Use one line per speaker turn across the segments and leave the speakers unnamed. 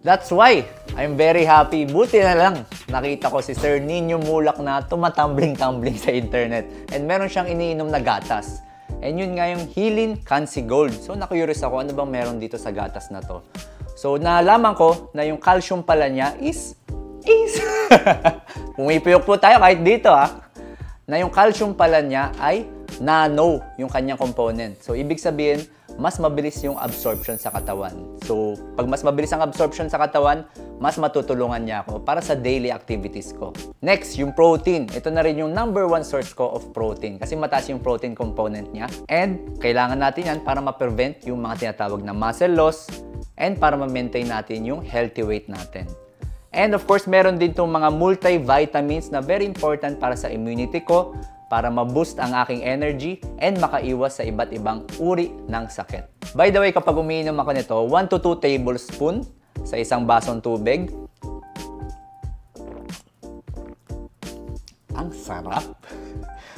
That's why I'm very happy. Buti na lang nakita ko si Sir Nino Mulak na tumatambling-tumbling sa internet. And meron siyang iniinom na gatas. And yun nga yung Healing Cancy Gold. So na-curious ako, ano bang meron dito sa gatas na to? So nalaman ko na yung calcium pala niya is pumipiyok po tayo kahit dito na yung calcium pala niya ay nano yung kanyang component. So ibig sabihin, mas mabilis yung absorption sa katawan. So, pag mas mabilis ang absorption sa katawan, mas matutulungan niya ako para sa daily activities ko. Next, yung protein. Ito na rin yung #1 source ko of protein kasi mataas yung protein component niya. And kailangan natin yan para ma-prevent yung mga tinatawag na muscle loss and para ma-maintain natin yung healthy weight natin. And of course, meron din itong mga multivitamins na very important para sa immunity ko, para ma-boost ang aking energy and makaiwas sa iba't ibang uri ng sakit. By the way, kapag umiinom ako nito, 1 to 2 tablespoon sa isang basong tubig. Ang sarap!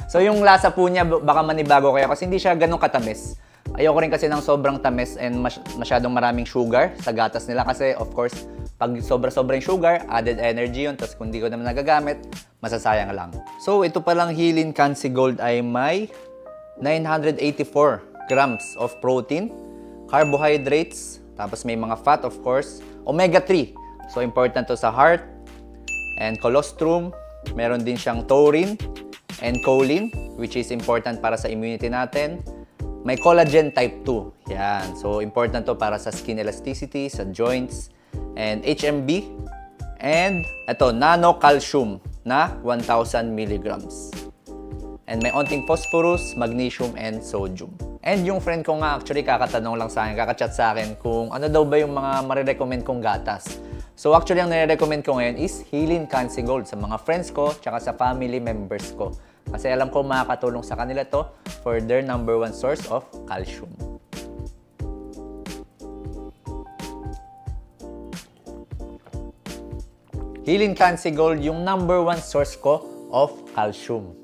So yung lasa po niya, baka manibago kayo kasi hindi siya ganun katamis. Ayoko rin kasi ng sobrang tamis and masyadong maraming sugar sa gatas nila kasi of course, pag sobra-sobrang sugar, added energy yun. Tapos kung di ko naman nagagamit, masasayang lang. So, ito palang Healing Cancy Gold ay may 984 grams of protein, carbohydrates, tapos may mga fat of course, omega-3. So, important to sa heart and colostrum. Meron din siyang taurine and choline, which is important para sa immunity natin. May collagen type 2. Yan. So, important to para sa skin elasticity, sa joints, and HMB, and ito, nano calcium na 1,000 milligrams. And may onting phosphorus, magnesium, and sodium. And yung friend ko nga actually kakatanong lang sa akin, kakachat sa akin kung ano daw ba yung mga marirecommend kong gatas. So actually ang nire-recommend ko ngayon is Healing Cancy Gold sa mga friends ko tsaka sa family members ko. Kasi alam ko makakatulong sa kanila to for their #1 source of calcium. Healing Cancy Gold yung #1 source ko of calcium.